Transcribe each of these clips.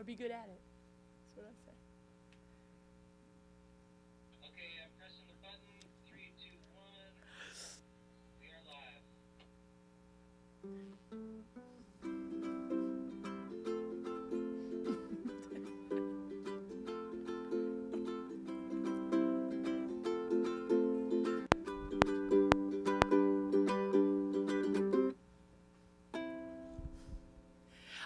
be good at it. That's what I say. Okay, I'm pressing the button. 3, 2, 1. We are live.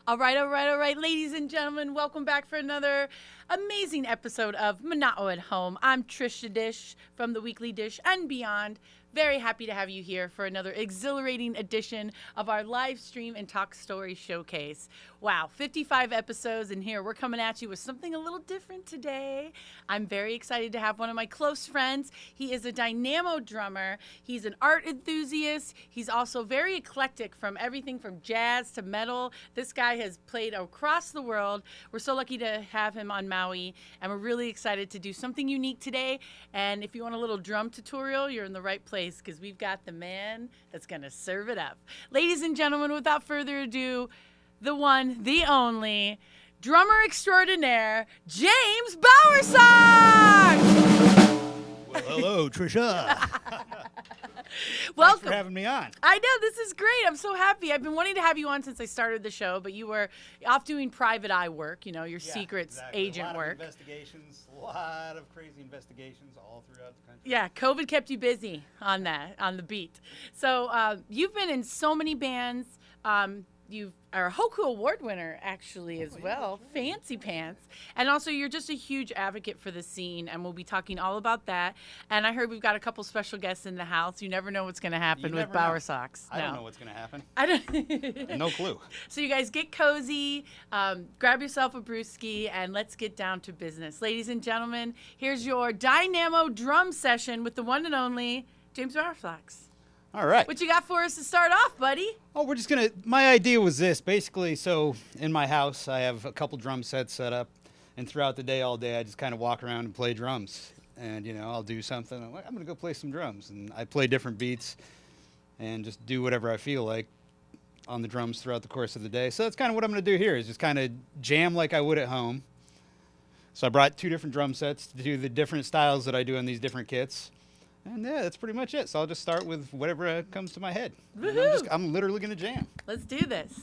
All right, ladies and gentlemen, welcome back for another amazing episode of Mana'o at Home. I'm Trish da Dish from the Weekly Dish and beyond. Very happy to have you here for another exhilarating edition of our live stream and talk story showcase. Wow, 55 episodes, and here we're coming at you with something a little different today. I'm very excited to have one of my close friends. He is a dynamo drummer. He's an art enthusiast. He's also very eclectic, from everything from jazz to metal. This guy has played across the world. We're so lucky to have him on Maui, and we're really excited to do something unique today. And if you want a little drum tutorial, you're in the right place, because we've got the man that's going to serve it up. Ladies and gentlemen, without further ado, the one, the only, drummer extraordinaire, James Bowersox! Well, hello, Trisha. Welcome. Thanks for having me on. I know, this is great. I'm so happy. I've been wanting to have you on since I started the show, but you were off doing private eye work, you know, your secrets agent work. A lot of investigations, a lot of crazy investigations all throughout the country. Yeah, COVID kept you busy on that, on the beat. So you've been in so many bands. You are a Hoku Award winner, actually, as well. Right. Fancy pants. And also, you're just a huge advocate for the scene, and we'll be talking all about that. And I heard we've got a couple special guests in the house. You never know what's going to happen with Bowersox. I don't know what's going to happen. I don't. No clue. So you guys get cozy, grab yourself a brewski, and let's get down to business. Ladies and gentlemen, here's your dynamo drum session with the one and only James Bowersox. All right. What you got for us to start off, buddy? Oh, we're just going to, my idea was this. Basically, so in my house, I have a couple drum sets set up, and throughout the day, all day, I just kind of walk around and play drums. And, you know, I'll do something. I'm like, I'm going to go play some drums. And I play different beats and just do whatever I feel like on the drums throughout the course of the day. So that's kind of what I'm going to do here, is just kind of jam like I would at home. So I brought 2 different drum sets to do the different styles that I do on these different kits. And yeah, that's pretty much it. So I'll just start with whatever comes to my head. I'm literally going to jam. Let's do this.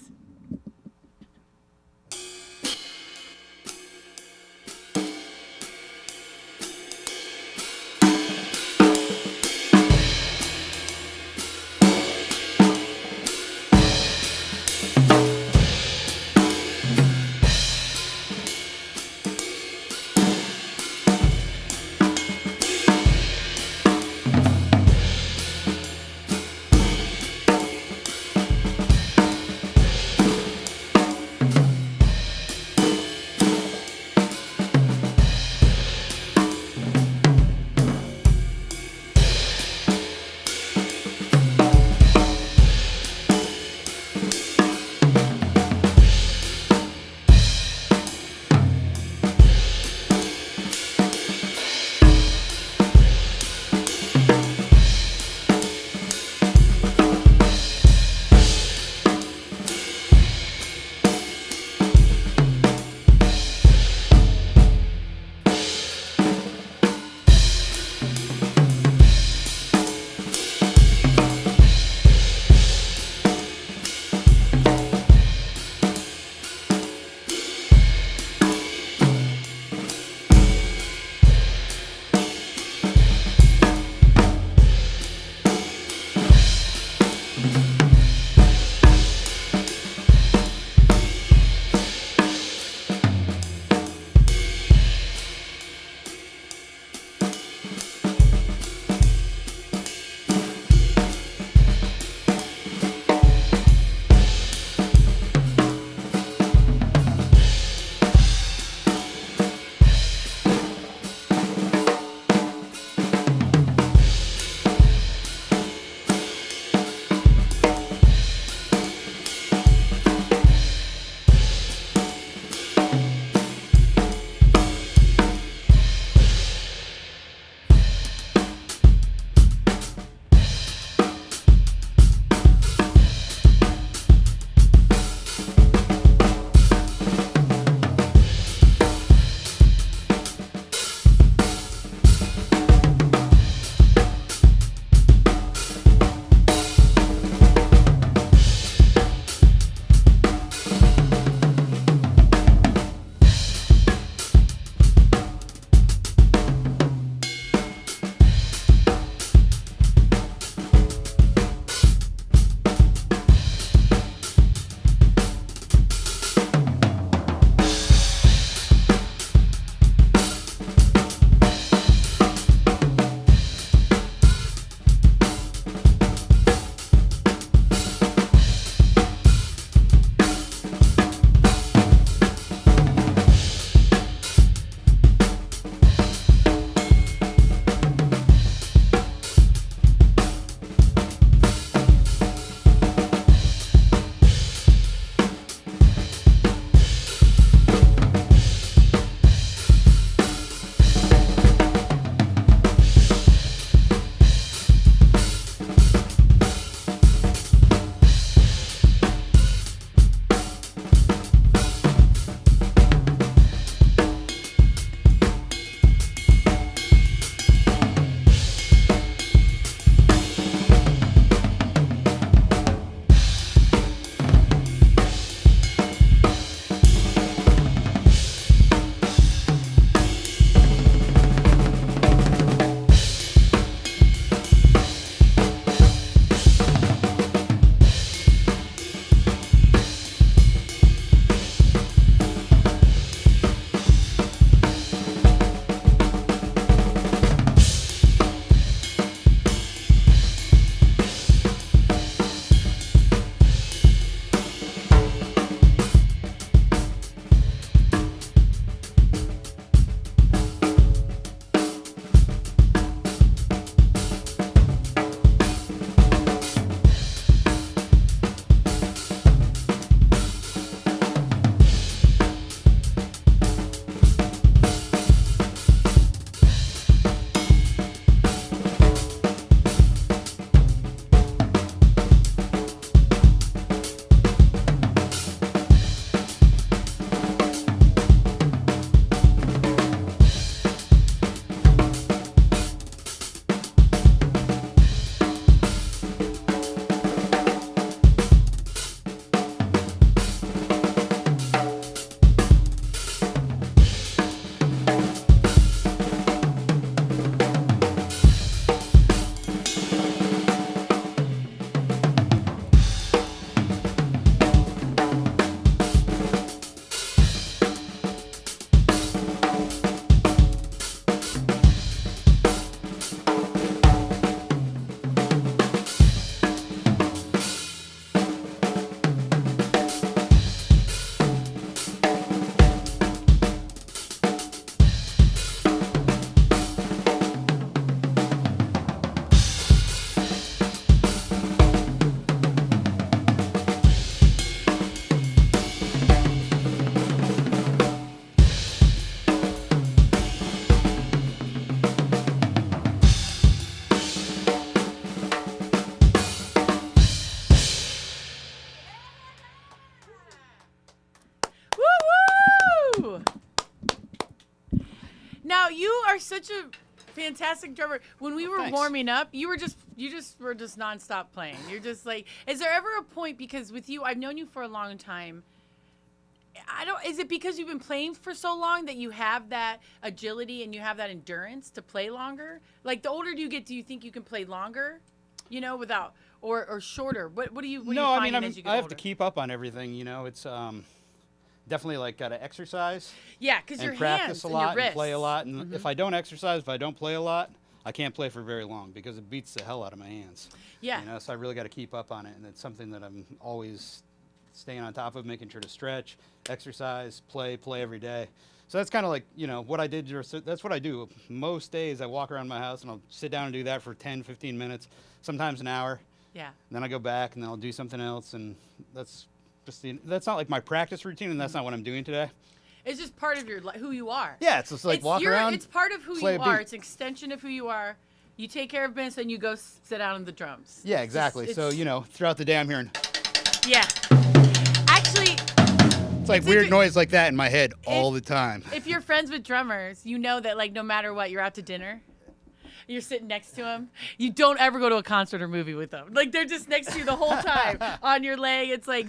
Now you are such a fantastic drummer. When we were Thanks. warming up, you were just nonstop playing. You're just like, is there ever a point, because with you, I've known you for a long time. Is it because you've been playing for so long that you have that agility and you have that endurance to play longer? Like, the older you get, do you think you can play longer, without, or shorter? What do you find as you get I have older? to keep up on everything, it's definitely like got to exercise. Yeah, because your and practice hands a and lot your and wrists. play a lot. And if I don't exercise, if I don't play a lot, I can't play for very long because it beats the hell out of my hands. Yeah. So I really got to keep up on it, and it's something that I'm always staying on top of, making sure to stretch, exercise, play every day. So that's kind of like, what I did. That's what I do. Most days I walk around my house and I'll sit down and do that for 10, 15 minutes, sometimes an hour. Yeah. And then I go back and then I'll do something else, and that's not like my practice routine, and that's not what I'm doing today. It's just part of who you are. Yeah, it's just like walk around. It's part of who play you a are. beat. It's an extension of who you are. You take care of business and you go sit down on the drums. Yeah, exactly. So, throughout the day I'm hearing, Yeah. Actually, it's like weird noise like that in my head all the time. if you're friends with drummers, you know that, like, no matter what, you're out to dinner, you're sitting next to them. You don't ever go to a concert or movie with them. Like, they're just next to you the whole time on your leg. It's like,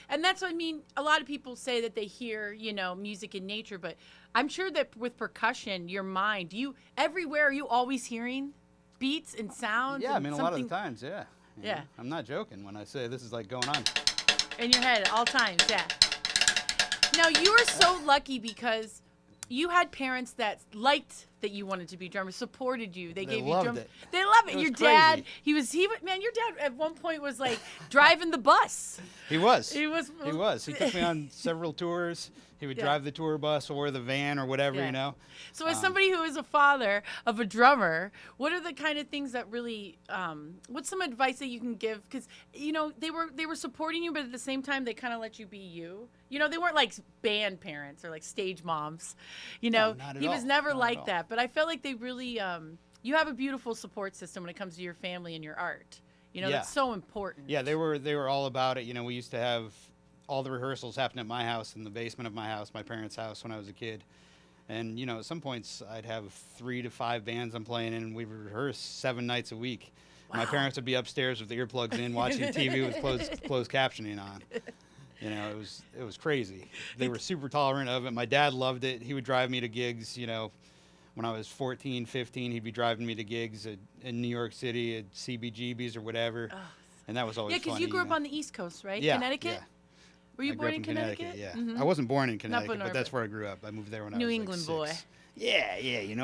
and that's what I mean. A lot of people say that they hear, music in nature, but I'm sure that with percussion, your mind, everywhere, are you always hearing beats and sounds? Yeah, and a lot of the times, yeah. Yeah. I'm not joking when I say this is like going on. in your head at all times, yeah. Now, you are so lucky because you had parents that liked that you wanted to be drummers, supported you. They gave you loved drums. it. They love it. It was Your dad, crazy. man, your dad at one point was like driving the bus. He was. He was. He took me on several tours. He would Yeah. drive the tour bus or the van or whatever, Yeah. So as somebody who is a father of a drummer, what are the kind of things that really, what's some advice that you can give? Because, they were supporting you, but at the same time, they kind of let you be you. They weren't like band parents or like stage moms. No, not at He was all. never Not at like all. that. But I felt like they really, you have a beautiful support system when it comes to your family and your art. Yeah. That's so important. Yeah, they were all about it. We used to have all the rehearsals happen at my house, in the basement of my house, my parents' house when I was a kid. And, at some points I'd have 3 to 5 bands I'm playing in, and we would rehearse 7 nights a week. My Wow. parents would be upstairs with the earplugs in, watching TV with closed captioning on. It was crazy. They were super tolerant of it. My dad loved it. He would drive me to gigs, when I was 14, 15, he'd be driving me to gigs in New York City at CBGB's or whatever. And that was always Yeah, funny. because you grew up on the East Coast, right? Yeah, Connecticut? yeah. Were you I grew born up in Connecticut? Yeah. Mhm. I wasn't born in Connecticut, born but that's where I grew up. I moved there when I was New like England 6. boy. Yeah,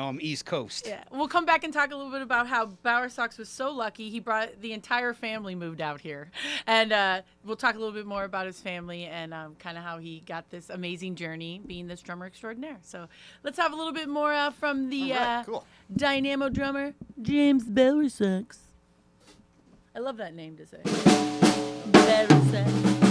I'm East Coast. Yeah, we'll come back and talk a little bit about how BOWERSOX was so lucky. He brought the entire family moved out here, and we'll talk a little bit more about his family and kind of how he got this amazing journey being this drummer extraordinaire. So let's have a little bit more from the All right, cool. dynamo drummer, James BOWERSOX. I love that name to say. BOWERSOX.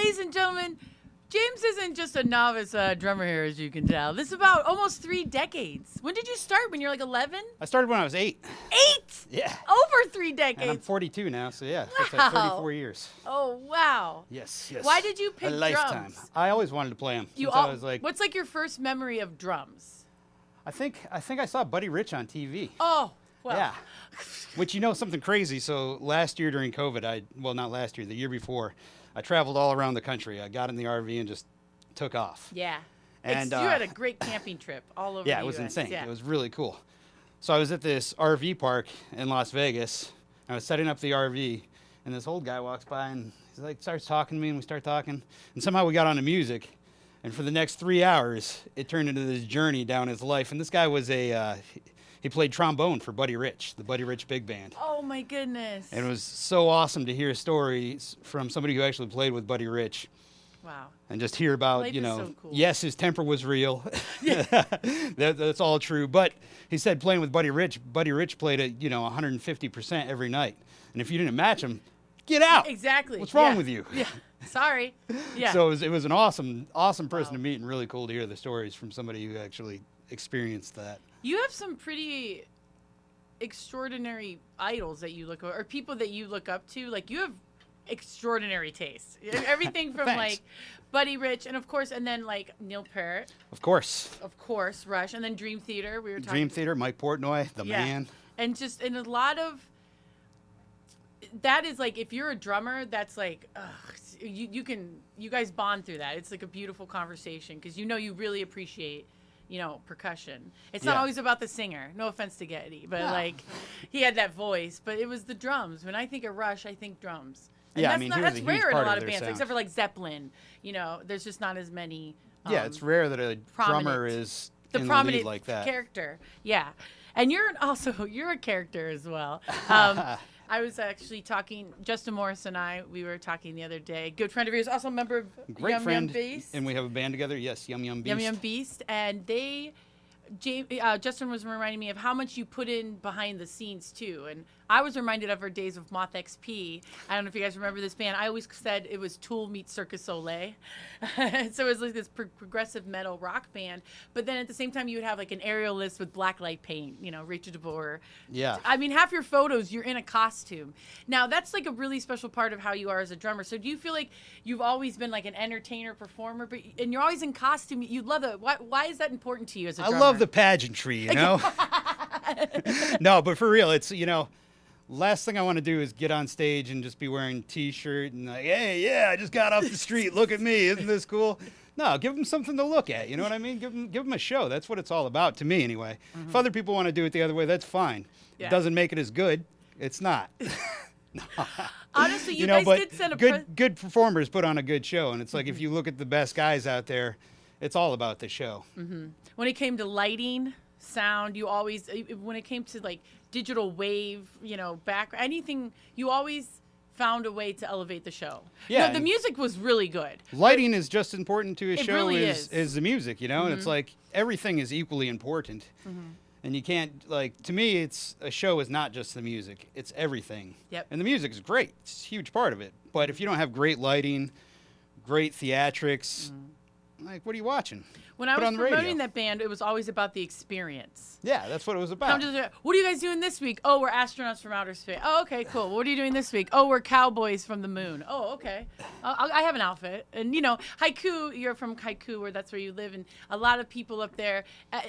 ladies and gentlemen, James isn't just a novice drummer here, as you can tell. This is about almost 3 decades. When did you start? When you're like 11? I started when I was 8. 8? Yeah. Over 3 decades. And I'm 42 now, so yeah, that's Wow. like 34 years. Oh, wow. Yes, yes. Why did you pick a lifetime. drums? I always wanted to play them. I was like, what's like your first memory of drums? I think I saw Buddy Rich on TV. Oh, well. Yeah. Which, you know, something crazy. So last year during COVID, well, not last year, the year before, I traveled all around the country. I got in the RV and just took off. Yeah. And you had a great camping trip all over yeah, the it was US. insane. Yeah. It was really cool. So I was at this RV park in Las Vegas. I was setting up the RV, and this old guy walks by and he's like, starts talking to me, and we start talking. And somehow we got onto music. And for the next 3 hours, it turned into this journey down his life. And this guy was he played trombone for Buddy Rich, the Buddy Rich Big Band. Oh, my goodness. And it was so awesome to hear stories from somebody who actually played with Buddy Rich. Wow. And just hear about, Life you is know, so cool. yes, his temper was real. That's all true. But he said playing with Buddy Rich played at, 150% every night. And if you didn't match him, get out. Exactly. What's wrong with you? Yeah. Sorry. Yeah. So it was an awesome person to meet, and really cool to hear the stories from somebody who actually experienced that. You have some pretty extraordinary idols that you look or people that you look up to. Like, you have extraordinary taste. Everything from Thanks. like Buddy Rich and then like Neil Peart, Of course. Rush, and then Dream Theater. We were talking Dream Theater, Mike Portnoy, the man. And a lot of that is like, if you're a drummer, that's like, you guys bond through that. It's like a beautiful conversation because you really appreciate, percussion. It's not Yeah. always about the singer. No offense to Getty, but No. like, he had that voice. But it was the drums. When I think of Rush, I think drums. And Yeah, I that's mean, not, he was that's a huge rare in a part lot of of their bands, sound. except for like Zeppelin. There's just not as many. Yeah, it's rare that a prominent- drummer is The in the prominent lead like that. character. Yeah. And you're a character as well. I was actually talking, Justin Morris and we were talking the other day. Good friend of yours, also a member of Great friend. YumYum Beast. And we have a band together. Yes, YumYum Beast. YumYum Beast. And Justin was reminding me of how much you put in behind the scenes too. And I was reminded of our days of MOTHxp. I don't know if you guys remember this band. I always said it was Tool meets Circus Soleil. So it was like this progressive metal rock band. But then at the same time, you would have like an aerialist with blacklight paint, Rachel DeBoer. Yeah. I mean, half your photos, you're in a costume. Now, that's like a really special part of how you are as a drummer. So do you feel like you've always been like an entertainer, performer, and you're always in costume? You love it. Why is that important to you as a drummer? I love the pageantry, No, but for real, it's, last thing I want to do is get on stage and just be wearing T-shirt and like, hey, yeah, I just got off the street. Look at me. Isn't this cool? No, give them something to look at. You know what I mean? Give them a show. That's what it's all about to me anyway. If other people want to do it the other way, that's fine. Yeah. It doesn't make it as good. It's not. Honestly, you guys did send a good performers put on a good show. And it's like, if you look at the best guys out there, it's all about the show. When it came to lighting, sound, when it came to like digital wave, background, anything, you always found a way to elevate the show. Yeah, The music was really good. Lighting is just as important to a It show really as the music, And it's like everything is equally important. And you can't, to me, a show is not just the music. It's everything. Yep. And the music is great. It's a huge part of it. But if you don't have great lighting, great theatrics, what are you watching? When I Put it was on the radio. promoting that band, it was always about the experience. Yeah, that's what it was about. Come to what are you guys doing this week? Oh, we're astronauts from outer space. Oh, okay, cool. What are you doing this week? Oh, we're cowboys from the moon. Oh, okay. I have an outfit. And, haiku, you're from haiku, where that's where you live. And a lot of people up there,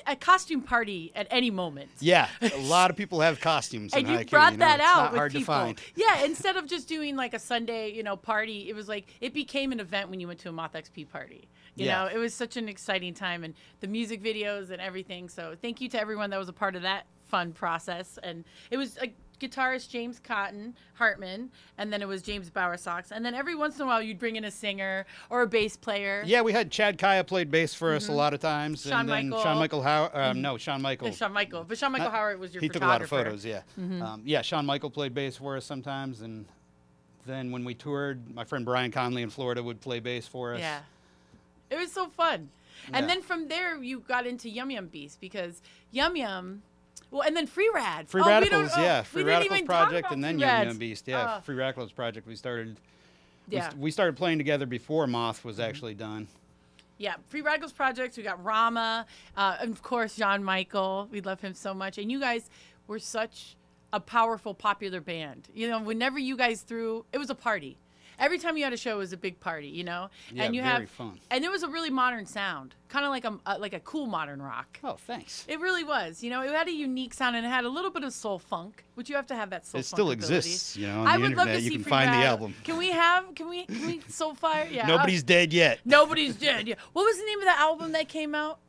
a costume party at any moment. Yeah, a lot of people have costumes in And you haiku, brought that It's out not with hard people. to find. Yeah, instead of just doing like a Sunday, party, it was like, it became an event when you went to a MOTHxp party. You know, it was such an exciting time, and the music videos and everything. So thank you to everyone that was a part of that fun process. And it was a guitarist, James Hartman, and then it was James Bowersox. And then every once in a while, you'd bring in a singer or a bass player. Yeah, we had Chad Kaya played bass for us a lot of times. Sean and then Michael. Sean Michael Howard. No, Sean Michael. And Sean Michael. But Sean Michael Howard was your He took a lot of photographer. photos, yeah. Sean Michael played bass for us sometimes. And then when we toured, my friend Brian Conley in Florida would play bass for us. Yeah. It was so fun. And Yeah. then from there, you got into YumYum Beast because YumYum, and then Free Rad. Free we Radicals, don't- yeah. we Free didn't Radicals even talk project about and then Free Rads. YumYum Beast, yeah. Free Radicals project we started Yeah. We started playing together before Moth was Mm-hmm. actually done. Yeah, Free Radicals Projects. We got Rama, and of course John Michael. We love him so much, and you guys were such a powerful, popular band. You know, whenever you guys threw, it was a party. Every time you had a show, it was a big party. You know, Yeah, and you very have, fun. and it was a really modern sound, kind of like a cool modern rock. Oh, thanks. It really was. You know, it had a unique sound, and it had a little bit of soul funk, which you have to have that soul. It still funk ability. exists, you know, on I the would love internet. to You see can Free find the Radical- album. Can we Soulfire? Yeah. Nobody's dead yet. Nobody's dead. Yeah. What was the name of the album that came out?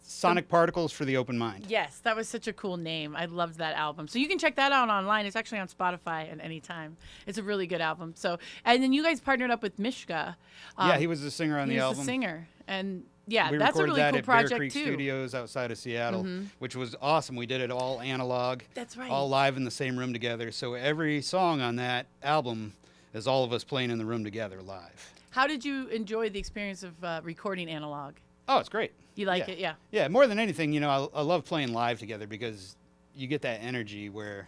Sonic Particles for the Open Mind. Yes, that was such a cool name. I loved that album. So you can check that out online. It's actually on Spotify at any time. It's a really good album. So, and then you guys partnered up with Mishka. Yeah, he was the singer on He the was album. the singer, and yeah, We that's a recorded really that cool at Bear project Creek too. Studios outside of Seattle, which was awesome. We did it all analog. That's right. All live in the same room together. So every song on that album is all of us playing in the room together live. How did you enjoy the experience of recording analog? Oh, it's great. You like it, yeah. Yeah, more than anything, you know, I love playing live together because you get that energy where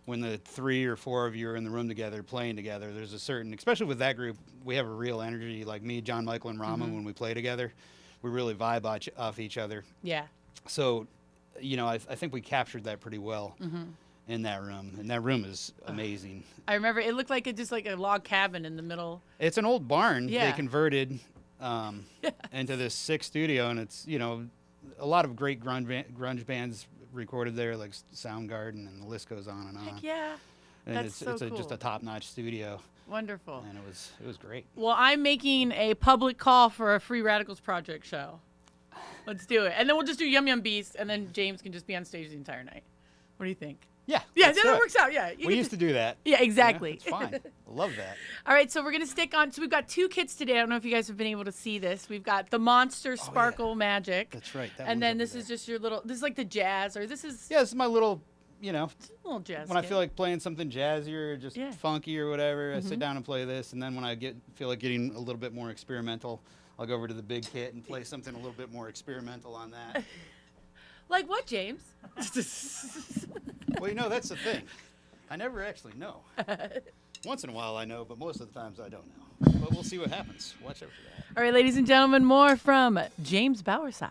when the 3 or 4 of you are in the room together playing together, there's a certain, especially with that group, we have a real energy. Like me, John Michael, and Rama, when we play together, we really vibe off each other. Yeah. So, you know, I think we captured that pretty well in that room. And that room is amazing. I remember it looked like just like a log cabin in the middle. It's an old barn Yeah. they converted into this sick studio, and it's, you know, a lot of great grunge bands recorded there, like Soundgarden, and the list goes on and on. Heck yeah. And That's it's so just cool. a top-notch studio, Wonderful. and it was great. Well, I'm making a public call for a Free Radicals Project show. Let's do it. And then we'll just do YumYum Beast, and then James can just be on stage the entire night. What do you think? Yeah, Yeah, let's that do it. works out. Yeah. We used to do that. Yeah, exactly. It's fine. I love that. All right, so we're going to stick on. So we've got 2 kits today. I don't know if you guys have been able to see this. We've got the Monster Sparkle Magic. That's right. That And one's then over this there. is just your little, this is like the jazz, or this is Yeah, this is my little, you know, a little jazz when I kit. feel like playing something jazzy or just Yeah. funky or whatever, I sit down and play this. And then when I feel like getting a little bit more experimental, I'll go over to the big kit and play something a little bit more experimental on that. Like what, James? Well, you know, that's the thing. I never actually know. Once in a while I know, but most of the times I don't know. But we'll see what happens. Watch out for that. All right, ladies and gentlemen, more from James Bowersox.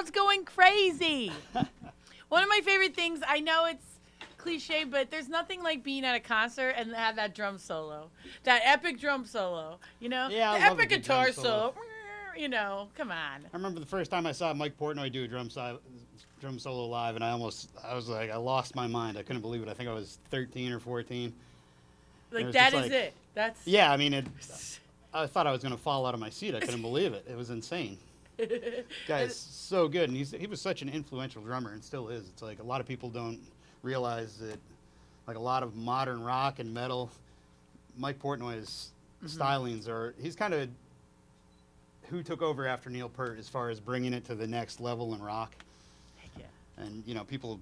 crowd's going crazy. One of my favorite things, I know it's cliche, but there's nothing like being at a concert and have that drum solo. That epic drum solo, you know? Yeah, the I love a epic good guitar drum solo. solo. You know, come on. I remember the first time I saw Mike Portnoy do a drum solo live, and I was like, I lost my mind. I couldn't believe it. I think I was 13 or 14. Like, was that just is like- it. That's Yeah, I mean, I thought I was going to fall out of my seat. I couldn't believe it. It was insane. Guy's so good, and he was such an influential drummer, and still is. It's like a lot of people don't realize that, like a lot of modern rock and metal, Mike Portnoy's stylings he's kind of who took over after Neil Peart as far as bringing it to the next level in rock. Heck yeah. And, you know, people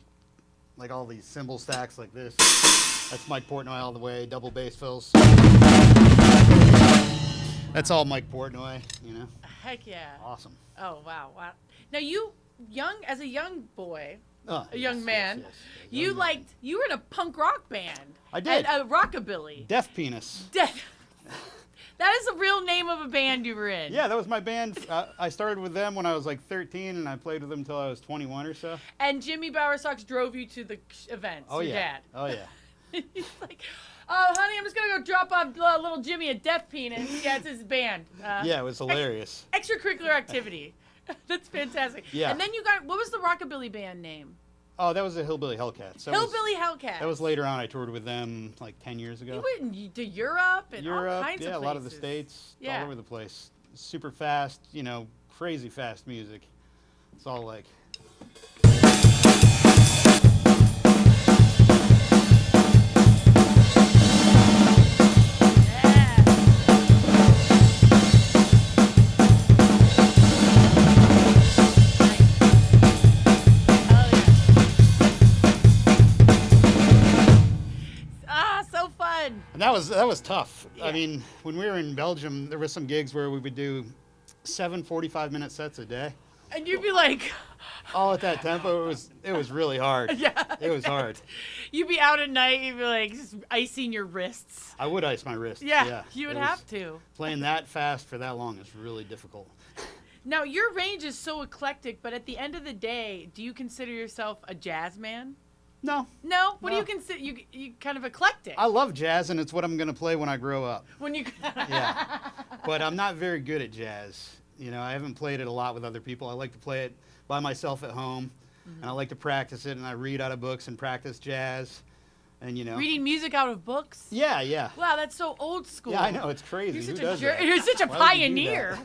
like all these cymbal stacks like this. That's Mike Portnoy all the way, double bass fills. That's all Mike Portnoy, you know. Heck yeah. Awesome. Oh, wow. Now, as a young boy, Oh, a young man, yes. you were in a punk rock band. I did. And a rockabilly. Deaf Penis. That is the real name of a band you were in. Yeah, that was my band. I started with them when I was like 13, and I played with them until I was 21 or so. And Jimmy BOWERSOX drove you to the events. Oh, your yeah. dad. Oh, yeah. He's like, oh, honey, I'm just going to go drop off little Jimmy at Deaf Penis. Yeah, it's his band. Yeah, it was hilarious. Extracurricular activity. That's fantastic. Yeah. And then what was the rockabilly band name? Oh, that was the Hillbilly Hellcats. Hillbilly Hellcats. That was later on. I toured with them like 10 years ago. You went to Europe and all kinds of places. Yeah, a lot of the States, all over the place. Super fast, you know, crazy fast music. It's all like... And that was tough. Yeah. I mean, when we were in Belgium, there were some gigs where we would do 7 45-minute sets a day. And you'd be like... all at that tempo. It was really hard. Yeah. It was hard. You'd be out at night, you'd be like just icing your wrists. I would ice my wrists. Yeah, you would have to. Playing that fast for that long is really difficult. Now, your range is so eclectic, but at the end of the day, do you consider yourself a jazz man? No. No? What do No. you consider? You kind of eclectic. I love jazz, and it's what I'm going to play when I grow up. When you... Yeah. But I'm not very good at jazz. You know, I haven't played it a lot with other people. I like to play it by myself at home, and I like to practice it, and I read out of books and practice jazz, and, you know. Reading music out of books? Yeah, yeah. Wow, that's so old school. Yeah, I know. It's crazy. Who does that? You're such a Why would you do pioneer.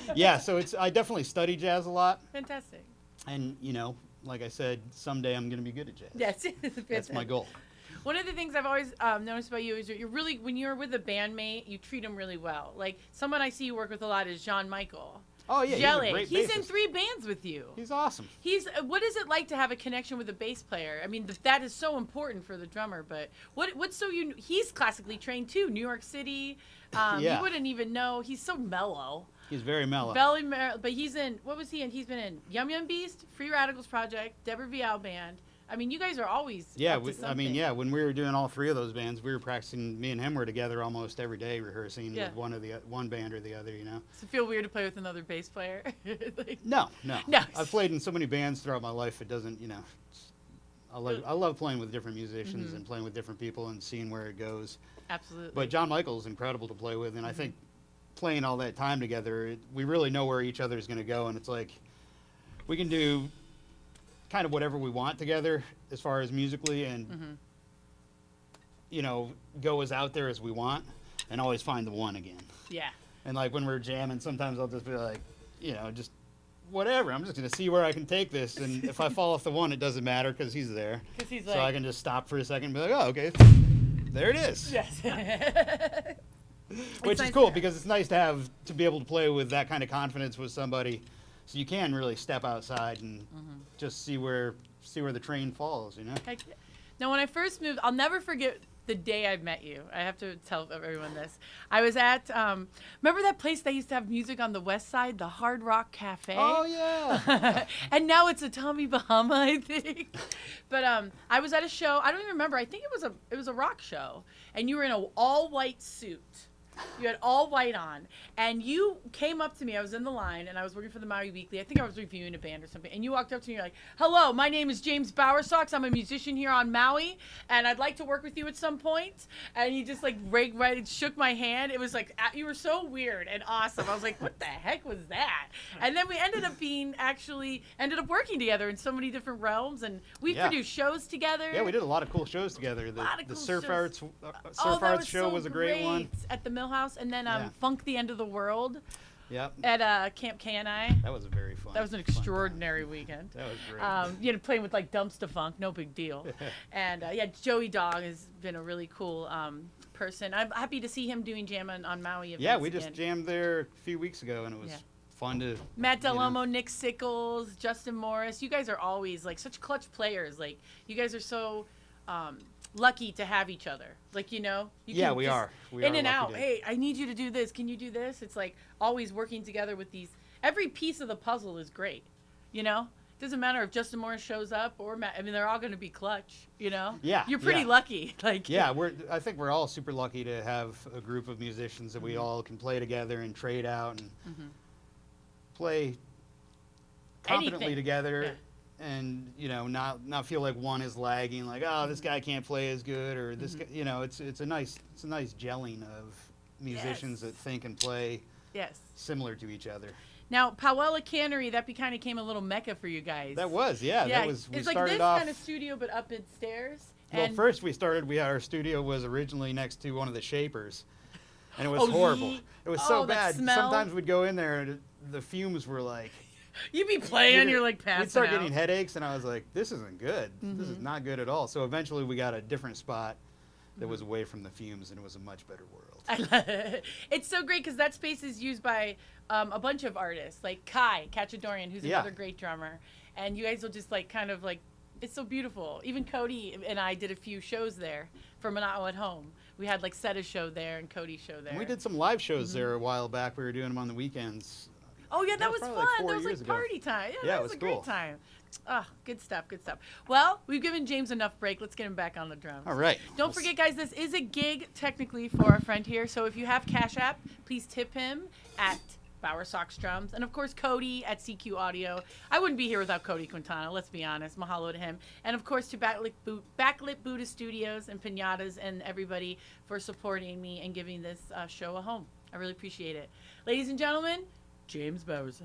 that? Yeah, so I definitely study jazz a lot, Fantastic. and, you know, like I said, someday I'm going to be good at jazz. Yes. That's my goal. One of the things I've always noticed about you is you're really, when you're with a bandmate, you treat them really well. Like, someone I see you work with a lot is John Michael. Oh, yeah, Jelly. he's a great He's in bassist. 3 bands with you. He's awesome. What is it like to have a connection with a bass player? I mean, that is so important for the drummer, but what's so he's classically trained too, New York City. Yeah. You wouldn't even know. He's so mellow. He's very mellow. But he's in, what was he in? He's been in YumYum Beast, Free Radicals Project, Deborah Vial Band. I mean, you guys are always Yeah, up to something. I mean, yeah, when we were doing all 3 of those bands, we were practicing, me and him were together almost every day rehearsing Yeah. with one band or the other, you know. Does it feel weird to play with another bass player? Like, No. No. I've played in so many bands throughout my life, it doesn't, you know. I love playing with different musicians and playing with different people and seeing where it goes. Absolutely. But John Michael's incredible to play with, and I think playing all that time together, we really know where each other is going to go, and it's like we can do kind of whatever we want together as far as musically, and you know, go as out there as we want, and always find the one again. Yeah. And like when we're jamming, sometimes I'll just be like, you know, just whatever. I'm just going to see where I can take this, and if I fall off the one, it doesn't matter because he's there. Because he's So like, I can just stop for a second and be like, oh, okay, there it is. yes. Which is nice cool to- because it's nice to be able to play with that kind of confidence with somebody, so you can really step outside and just see where the train falls, you know. Heck yeah. Now, when I first moved, I'll never forget the day I met you. I have to tell everyone this. I was at, remember that place that used to have music on the west side, the Hard Rock Cafe? Oh yeah. And now it's a Tommy Bahama, I think. But I was at a show. I don't even remember. I think it was a rock show, and you were in an all white suit. You had all white on, and you came up to me. I was in the line, and I was working for the Maui Weekly. I think I was reviewing a band or something. And you walked up to me, you're like, "Hello, my name is James Bowersox. I'm a musician here on Maui, and I'd like to work with you at some point." And you just like right shook my hand. It was like you were so weird and awesome. I was like, "What the heck was that?" And then we ended up working together in so many different realms, and we produced shows together. Yeah, we did a lot of cool shows together. The Surf Arts show was a great one at the Millhouse, and then Funk the End of the World. Yep. At Camp K&I. That was very fun. That was an extraordinary weekend. That was great. You know, playing with like Dumpster Funk, no big deal. And Joey Dog has been a really cool person. I'm happy to see him doing jam on Maui events. Yeah, we just jammed there a few weeks ago, and it was fun to. Matt Delomo, Nick Sickles, Justin Morris. You guys are always like such clutch players. Like you guys are so lucky to have each other. Like, you know, we are. We in are and out. Hey, I need you to do this. Can you do this? It's like always working together with these. Every piece of the puzzle is great. You know, doesn't matter if Justin Morris shows up or Matt. I mean, they're all going to be clutch. You know. Yeah. You're pretty lucky. Like. Yeah, I think we're all super lucky to have a group of musicians that we all can play together and trade out and play confidently together. Yeah. And you know, not feel like one is lagging, like, oh, this guy can't play as good, or this guy, you know, it's a nice gelling of musicians that think and play similar to each other. Now, Pauella Cannery, that kind of became a little mecca for you guys. That was, that was. It's like this kind of studio, but up in stairs. Well, first our studio was originally next to one of the Shapers, and it was horrible. It was so bad. Sometimes we'd go in there, and the fumes were like. You'd be playing, you're like passing out. We'd start getting headaches, and I was like, this isn't good. This is not good at all. So eventually we got a different spot that was away from the fumes, and it was a much better world. I love it. It's so great because that space is used by a bunch of artists, like Kai Kachadorian, who's another great drummer. And you guys will just like kind of like, it's so beautiful. Even Cody and I did a few shows there for Mana'o at Home. We had like Seta's show there and Cody's show there. And we did some live shows there a while back. We were doing them on the weekends. Oh, yeah, that was fun. Like that was like party time. Yeah, that was a cool. Great time. Oh, good stuff, good stuff. Well, we've given James enough break. Let's get him back on the drums. All right. Don't forget, guys, this is a gig technically for our friend here. So if you have Cash App, please tip him at Bowersox Drums. And, of course, Cody at CQ Audio. I wouldn't be here without Cody Quintana, let's be honest. Mahalo to him. And, of course, to Backlit Buddha Studios and Pinatas and everybody for supporting me and giving this show a home. I really appreciate it. Ladies and gentlemen, James Bowersox.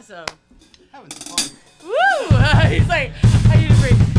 awesome. Having some fun. Woo! He's like, I need a break.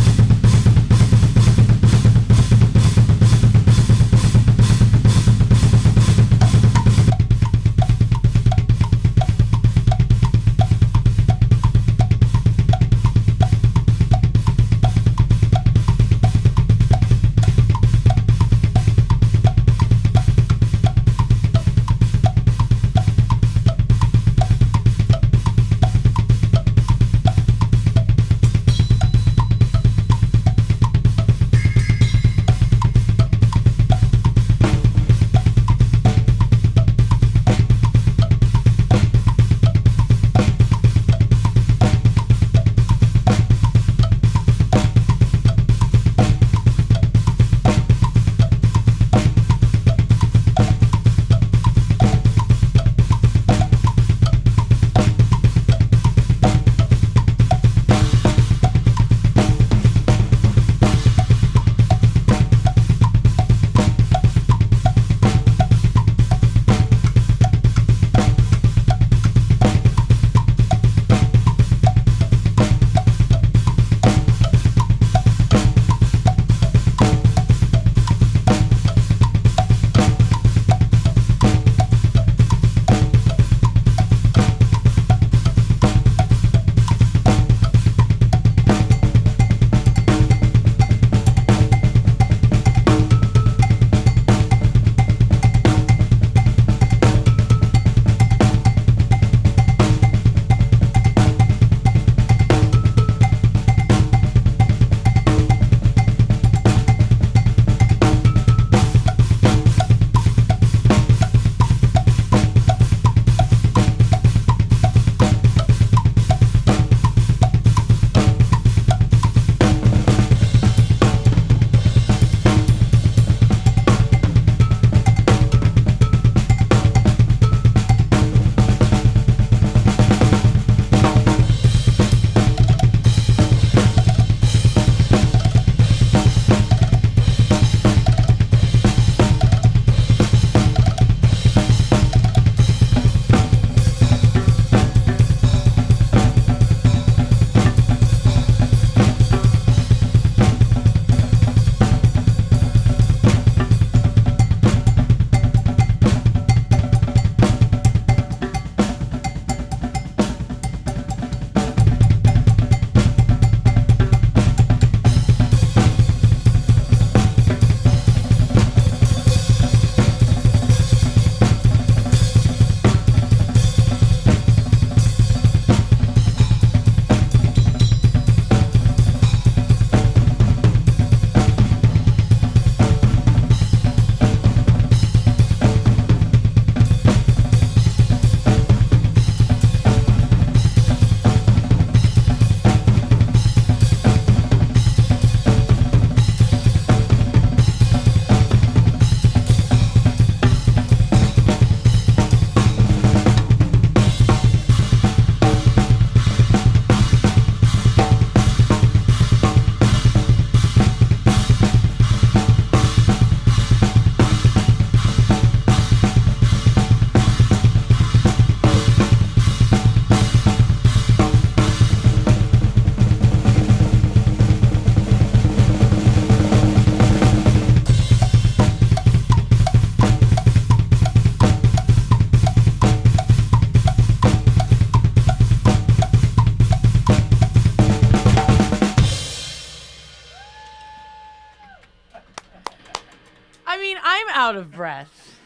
out of breath.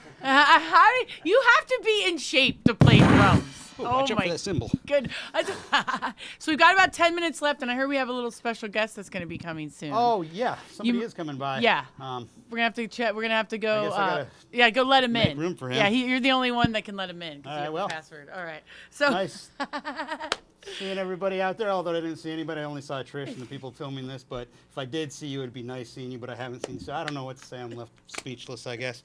You have to be in shape to play drums. Watch out for that cymbal. Good. So we've got about 10 minutes left, and I heard we have a little special guest that's going to be coming soon. Oh yeah, somebody is coming by. Yeah. We're gonna have to chat. We're gonna have to go. I guess I gotta yeah, go let him in. room for him. Yeah, you're the only one that can let him in. All right, you have well. the password. All right. So. Nice. Seeing everybody out there, although I didn't see anybody, I only saw Trish and the people filming this. But if I did see you, it'd be nice seeing you. But I haven't seen you, so I don't know what to say. I'm left speechless, I guess.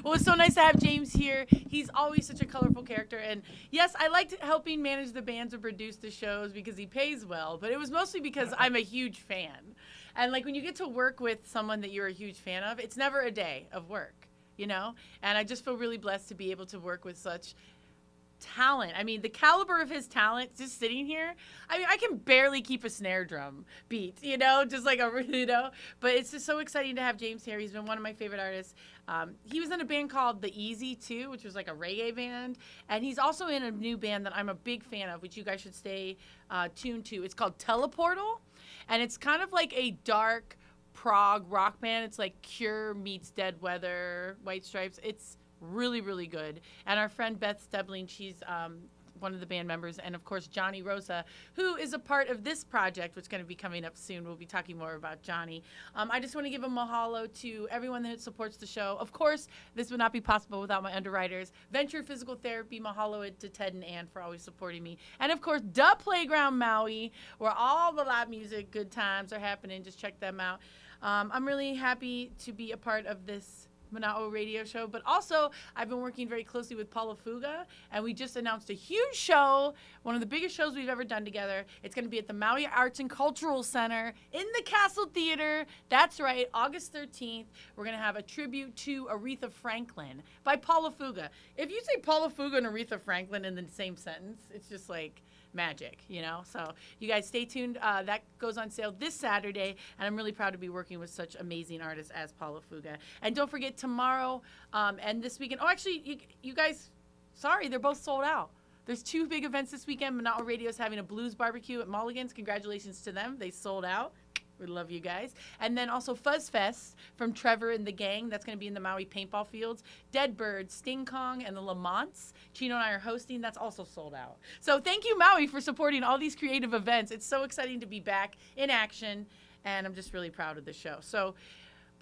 Well, it's so nice to have James here. He's always such a colorful character. And yes, I liked helping manage the bands and produce the shows because he pays well, but it was mostly because I'm a huge fan. And like when you get to work with someone that you're a huge fan of, it's never a day of work, you know? And I just feel really blessed to be able to work with such talent. I mean, the caliber of his talent just sitting here. I mean, I can barely keep a snare drum beat, just like but it's just so exciting to have James here. He's been one of my favorite artists. He was in a band called the Eazy too, which was like a reggae band. And he's also in a new band that I'm a big fan of, which you guys should stay tuned to. It's called Teleportal. And it's kind of like a dark prog rock band. It's like Cure meets Dead Weather, White Stripes. It's really, really good. And our friend Beth Stebling, she's one of the band members, and of course Johnny Rosa, who is a part of this project, which is going to be coming up soon. We'll be talking more about Johnny. I just want to give a mahalo to everyone that supports the show. Of course, this would not be possible without my underwriters. Venture Physical Therapy, mahalo to Ted and Ann for always supporting me. And of course, Da Playground Maui, where all the live music, good times are happening. Just check them out. I'm really happy to be a part of this Mana'o radio show, but also I've been working very closely with Paula Fuga, and we just announced a huge show, one of the biggest shows we've ever done together. It's going to be at the Maui Arts and Cultural Center in the Castle Theater. That's right, August 13th. We're going to have a tribute to Aretha Franklin by Paula Fuga. If you say Paula Fuga and Aretha Franklin in the same sentence, it's just like magic, So you guys stay tuned. That goes on sale this Saturday, and I'm really proud to be working with such amazing artists as Paula Fuga. And don't forget tomorrow and this weekend. Oh, actually, you guys, sorry, they're both sold out. There's two big events this weekend. Mana'o Radio is having a blues barbecue at Mulligan's. Congratulations to them. They sold out. We love you guys. And then also Fuzz Fest from Trevor and the gang. That's going to be in the Maui paintball fields. Dead Bird, Sting Kong, and the Lamonts. Chino and I are hosting. That's also sold out. So thank you, Maui, for supporting all these creative events. It's so exciting to be back in action, and I'm just really proud of the show. So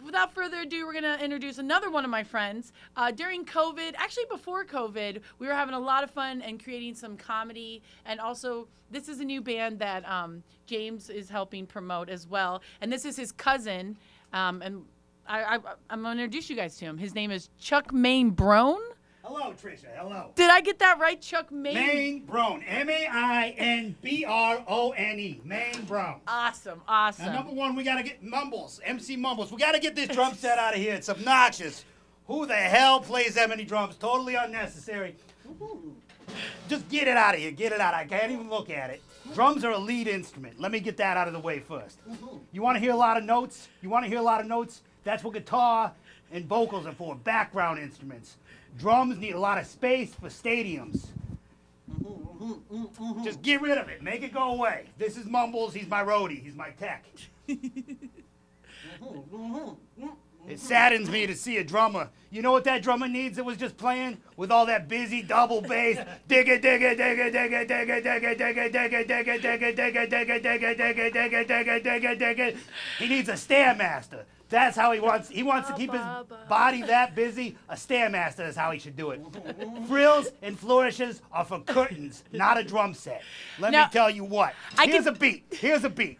without further ado, we're going to introduce another one of my friends. During COVID, actually before COVID, we were having a lot of fun and creating some comedy. And also, this is a new band that James is helping promote as well. And this is his cousin. And I'm going to introduce you guys to him. His name is Chuck Main Brone. Hello, Trisha. Hello. Did I get that right, Chuck Main? Main Brone. M-A-I-N-B-R-O-N-E. Main Brone. Awesome. Now, number one, we got to get Mumbles. MC Mumbles. We got to get this drum set out of here. It's obnoxious. Who the hell plays that many drums? Totally unnecessary. Just get it out of here. Get it out. I can't even look at it. Drums are a lead instrument. Let me get that out of the way first. You want to hear a lot of notes? That's what guitar and vocals are for. Background instruments. Drums need a lot of space for stadiums. Just get rid of it. Make it go away. This is Mumbles. He's my roadie. He's my tech. It saddens me to see a drummer. You know what that drummer needs that was just playing? With all that busy double bass. Digga, digga, digga, digga, digga, digga, digga, digga, digga, digga, digga, digga, digga, digga, digga, digga, digga, digga. He needs a Stairmaster. That's how he wants to keep his body that busy. A Stairmaster is how he should do it. Frills and flourishes are for curtains, not a drum set. Let me tell you what. Here's a beat.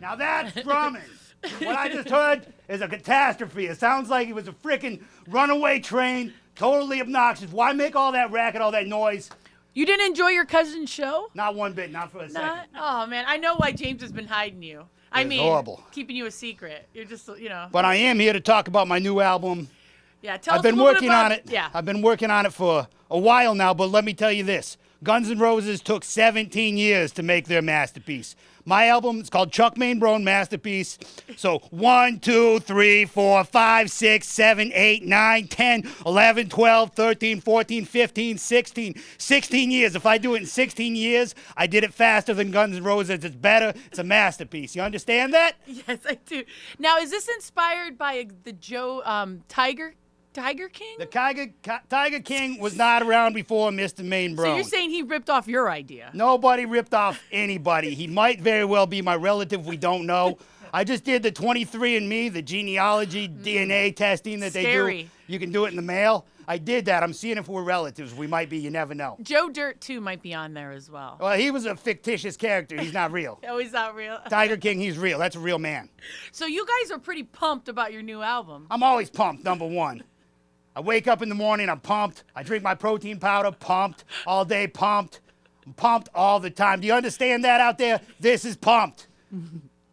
Now that's drumming. What I just heard is a catastrophe. It sounds like it was a frickin' runaway train, totally obnoxious. Why make all that racket, all that noise? You didn't enjoy your cousin's show? Not one bit, not for a second. Oh, man, I know why James has been hiding you. It's horrible. Keeping you a secret. You're just, But I am here to talk about my new album. Yeah, tell us I've been a little working bit about on it. Yeah. I've been working on it for a while now, but let me tell you this. Guns N' Roses took 17 years to make their masterpiece. My album is called Chuck Main Brone Masterpiece. So 1, 2, 3, 4, 5, 6, 7, 8, 9, 10, 11, 12, 13, 14, 15, 16. 16 years. If I do it in 16 years, I did it faster than Guns N' Roses. It's better. It's a masterpiece. You understand that? Yes, I do. Now, is this inspired by the Joe Tiger King? The Tiger King was not around before Mr. Main Brone. So you're saying he ripped off your idea? Nobody ripped off anybody. He might very well be my relative. We don't know. I just did the 23andMe, the genealogy DNA testing that they Scary. do. You can do it in the mail. I did that. I'm seeing if we're relatives. We might be. You never know. Joe Dirt, too, might be on there as well. Well, he was a fictitious character. He's not real. Oh, he's not real. Tiger King, he's real. That's a real man. So you guys are pretty pumped about your new album. I'm always pumped, number one. I wake up in the morning, I'm pumped. I drink my protein powder, pumped. All day, pumped. I'm pumped all the time. Do you understand that out there? This is pumped.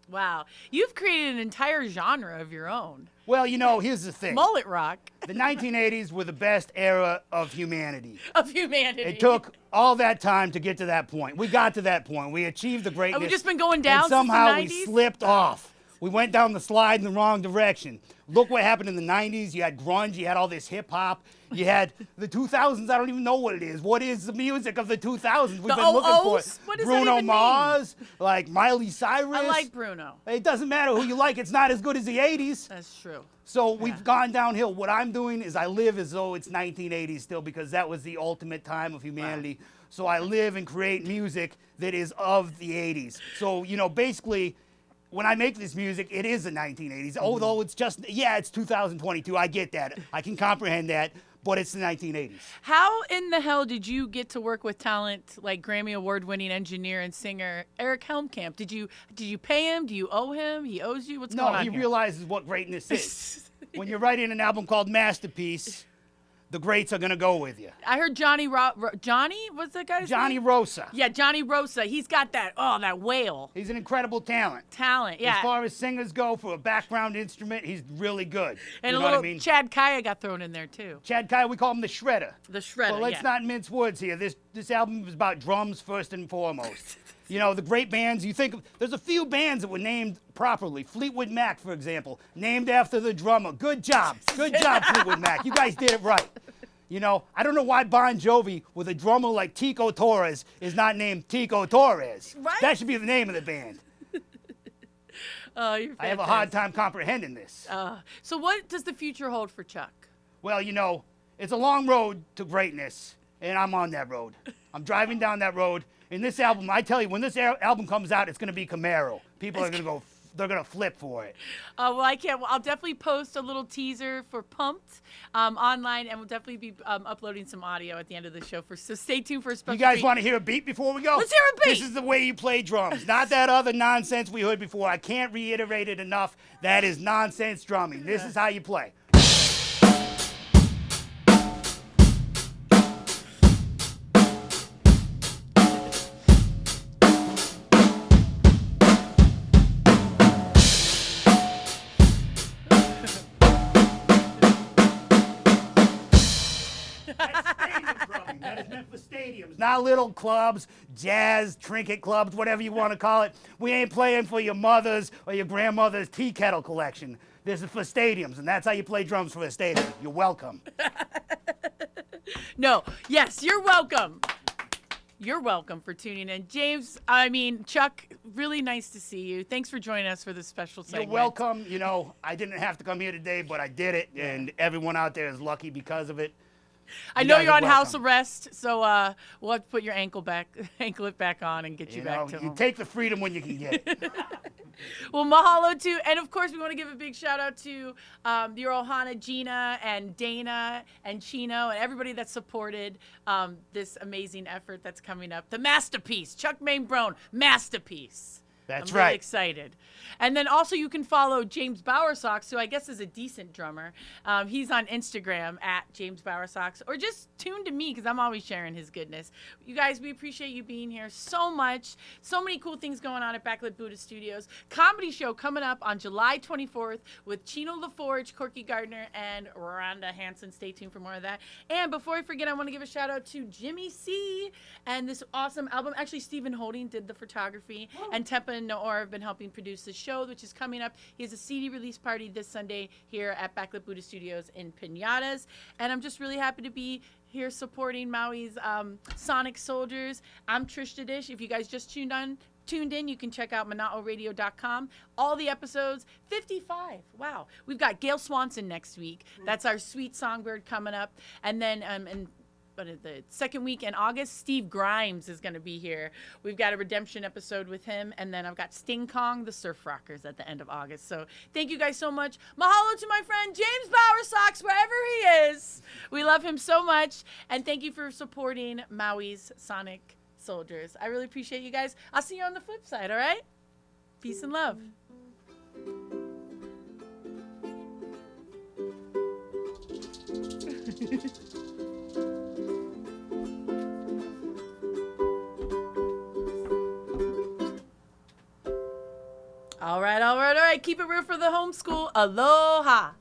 Wow. You've created an entire genre of your own. Well, you know, here's the thing. Mullet rock The 1980s were the best era of humanity. of humanity. It took all that time to get to that point. We got to that point. We achieved the greatness. Have we just been going down and somehow since the 90s? we slipped off. We went down the slide in the wrong direction. Look what happened in the 90s. You had grunge. You had all this hip hop. You had the 2000s. I don't even know what it is. What is the music of the 2000s? We've The been looking for OOs? it. What does that Bruno even mean? Mars, like Miley Cyrus. I like Bruno. It doesn't matter who you like. It's not as good as the 80s. That's true. So we've gone downhill. What I'm doing is I live as though it's 1980s still because that was the ultimate time of humanity. Wow. So I live and create music that is of the 80s. So, you know, basically, when I make this music, it is the 1980s. Although it's just, yeah, it's 2022. I get that. I can comprehend that. But it's the 1980s. How in the hell did you get to work with talent like Grammy Award-winning engineer and singer Eric Helmkamp? Did you pay him? Do you owe him? He owes you? What's going on No, he here? realizes what greatness is. When you're writing an album called Masterpiece, the greats are going to go with you. I heard Johnny, what's that guy's Johnny name? Rosa. Yeah, Johnny Rosa. He's got that whale He's an incredible talent. yeah. As far as singers go, for a background instrument, he's really good. And you a know little what I mean? Chad Kaya got thrown in there too. Chad Kaya, we call him the Shredder. The Shredder, Well, let's not mince words here. This album is about drums first and foremost. You know, the great bands, you think, there's a few bands that were named properly. Fleetwood Mac, for example, named after the drummer. Good job. Good job, Fleetwood Mac. You guys did it right. You know, I don't know why Bon Jovi, with a drummer like Tico Torres, is not named Tico Torres. Right? That should be the name of the band. Oh, you're I have a hard time comprehending this. So what does the future hold for Chuck? Well, you know, it's a long road to greatness, and I'm on that road. I'm driving down that road. In this album, I tell you, when this album comes out, it's going to be Camaro. People are going to go, they're going to flip for it. Well, I can't. Well, I'll definitely post a little teaser for Pumped online, and we'll definitely be uploading some audio at the end of the show. So stay tuned for a special You guys treat. want to hear a beat before we go? Let's hear a beat. This is the way you play drums, not that other nonsense we heard before. I can't reiterate it enough. That is nonsense drumming. This is how you play. That is meant for stadiums, not little clubs, jazz, trinket clubs, whatever you want to call it. We ain't playing for your mother's or your grandmother's tea kettle collection. This is for stadiums, and that's how you play drums for a stadium. You're welcome. No, yes, you're welcome. You're welcome for tuning in. Chuck, really nice to see you. Thanks for joining us for this special segment. You're welcome. You know, I didn't have to come here today, but I did it, and everyone out there is lucky because of it. I know guys you're are on house welcome. arrest, so we'll have to put your anklet back on and get you back to You home. take the freedom when you can get it. Well, mahalo to, and of course we want to give a big shout out to your Ohana, Gina, and Dana, and Chino, and everybody that supported this amazing effort that's coming up. The Masterpiece, Chuck Mainbrone, Masterpiece. That's I'm really right. excited. And then also you can follow James Bowersox, who I guess is a decent drummer. He's on Instagram at James Bowersox, or just tune to me because I'm always sharing his goodness. You guys, we appreciate you being here so much. So many cool things going on at Backlit Buddha Studios. Comedy show coming up on July 24th with Chino LaForge, Corky Gardner, and Rhonda Hansen. Stay tuned for more of that. And before I forget, I want to give a shout out to Jimmy C. and this awesome album. Actually, Stephen Holding did the photography, and Tepa and Noor have been helping produce the show, which is coming up. He has a CD release party this Sunday here at Backlit Buddha Studios in Pinatas. And I'm just really happy to be here supporting Maui's Sonic Soldiers. I'm Trish da Dish. If you guys just tuned in, you can check out MonaORadio.com. All the episodes, 55. Wow. We've got Gail Swanson next week. That's our sweet songbird coming up. And then the second week in August, Steve Grimes is going to be here. We've got a redemption episode with him, and then I've got Sting Kong, the Surf Rockers, at the end of August. So thank you guys so much. Mahalo to my friend James Bowersox, wherever he is. We love him so much, and thank you for supporting Maui's Sonic Soldiers. I really appreciate you guys. I'll see you on the flip side, all right? Peace and love. All right. Keep it real for the homeschool. Aloha.